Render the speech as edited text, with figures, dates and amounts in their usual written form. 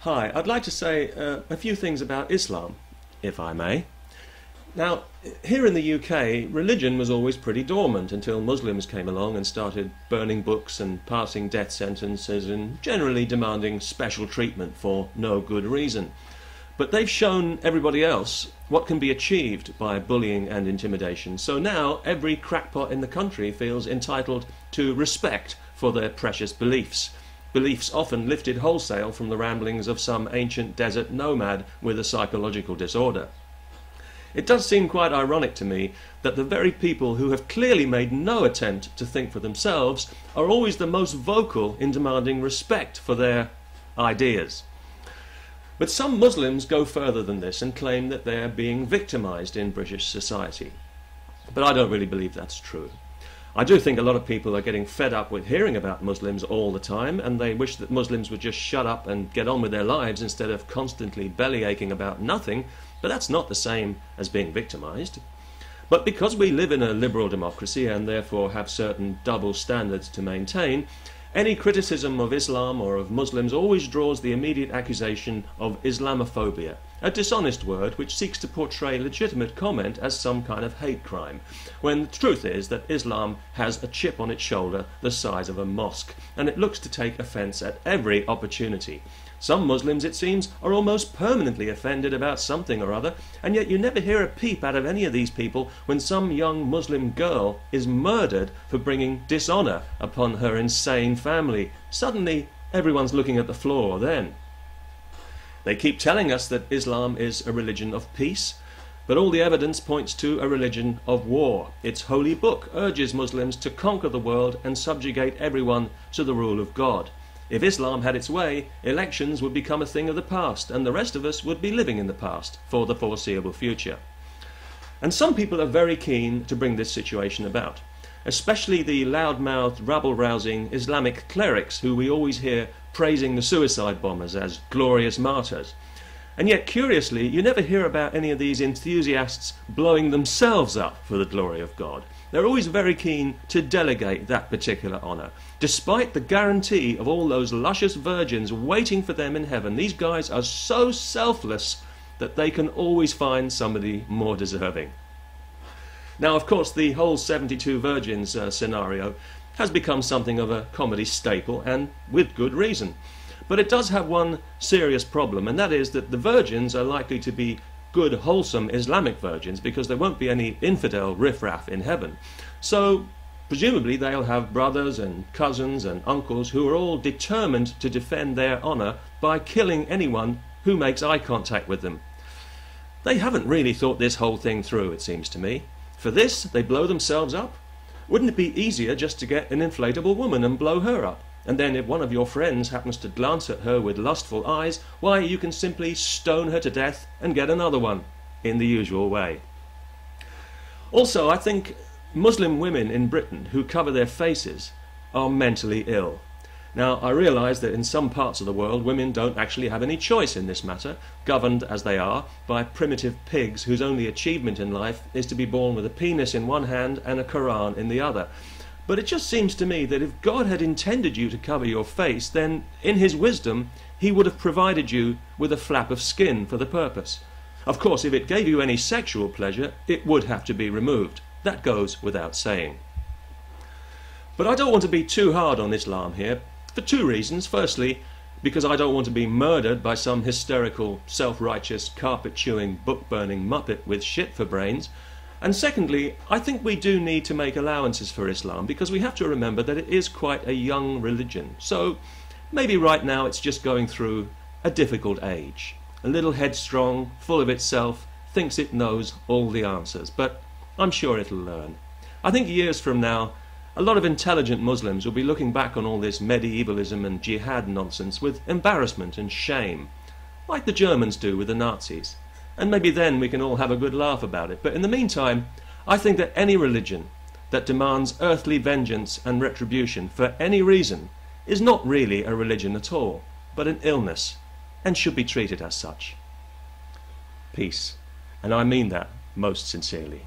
Hi, I'd like to say a few things about Islam, if I may. Now, here in the UK, religion was always pretty dormant until Muslims came along and started burning books and passing death sentences and generally demanding special treatment for no good reason. But they've shown everybody else what can be achieved by bullying and intimidation. So now every crackpot in the country feels entitled to respect for their precious beliefs. Beliefs often lifted wholesale from the ramblings of some ancient desert nomad with a psychological disorder. It does seem quite ironic to me that the very people who have clearly made no attempt to think for themselves are always the most vocal in demanding respect for their ideas. But some Muslims go further than this and claim that they are being victimized in British society. But I don't really believe that's true. I do think a lot of people are getting fed up with hearing about Muslims all the time, and they wish that Muslims would just shut up and get on with their lives instead of constantly bellyaching about nothing, but that's not the same as being victimized. But because we live in a liberal democracy and therefore have certain double standards to maintain, any criticism of Islam or of Muslims always draws the immediate accusation of Islamophobia, a dishonest word which seeks to portray legitimate comment as some kind of hate crime, when the truth is that Islam has a chip on its shoulder the size of a mosque, and it looks to take offence at every opportunity. Some Muslims, it seems, are almost permanently offended about something or other, and yet you never hear a peep out of any of these people when some young Muslim girl is murdered for bringing dishonour upon her insane family. Suddenly, everyone's looking at the floor then. They keep telling us that Islam is a religion of peace, but all the evidence points to a religion of war. Its holy book urges Muslims to conquer the world and subjugate everyone to the rule of God. If Islam had its way, elections would become a thing of the past, and the rest of us would be living in the past for the foreseeable future. And some people are very keen to bring this situation about, especially the loud-mouthed, rabble-rousing Islamic clerics who we always hear praising the suicide bombers as glorious martyrs. And yet, curiously, you never hear about any of these enthusiasts blowing themselves up for the glory of God. They're always very keen to delegate that particular honour. Despite the guarantee of all those luscious virgins waiting for them in heaven, these guys are so selfless that they can always find somebody more deserving. Now, of course, the whole 72 virgins scenario has become something of a comedy staple, and with good reason. But it does have one serious problem, and that is that the virgins are likely to be good, wholesome Islamic virgins because there won't be any infidel riffraff in heaven. So, presumably they'll have brothers and cousins and uncles who are all determined to defend their honour by killing anyone who makes eye contact with them. They haven't really thought this whole thing through, it seems to me. For this, they blow themselves up. Wouldn't it be easier just to get an inflatable woman and blow her up? And then if one of your friends happens to glance at her with lustful eyes, why, you can simply stone her to death and get another one, in the usual way. Also, I think Muslim women in Britain who cover their faces are mentally ill. Now, I realise that in some parts of the world women don't actually have any choice in this matter, governed as they are by primitive pigs whose only achievement in life is to be born with a penis in one hand and a Quran in the other. But it just seems to me that if God had intended you to cover your face, then in his wisdom he would have provided you with a flap of skin for the purpose. Of course, if it gave you any sexual pleasure, it would have to be removed. That goes without saying. But I don't want to be too hard on Islam here, for two reasons. Firstly, because I don't want to be murdered by some hysterical, self-righteous, carpet-chewing, book-burning muppet with shit for brains. And secondly, I think we do need to make allowances for Islam, because we have to remember that it is quite a young religion. So maybe right now it's just going through a difficult age. A little headstrong, full of itself, thinks it knows all the answers, but I'm sure it'll learn. I think years from now, a lot of intelligent Muslims will be looking back on all this medievalism and jihad nonsense with embarrassment and shame, like the Germans do with the Nazis. And maybe then we can all have a good laugh about it. But in the meantime, I think that any religion that demands earthly vengeance and retribution for any reason is not really a religion at all, but an illness, and should be treated as such. Peace. And I mean that most sincerely.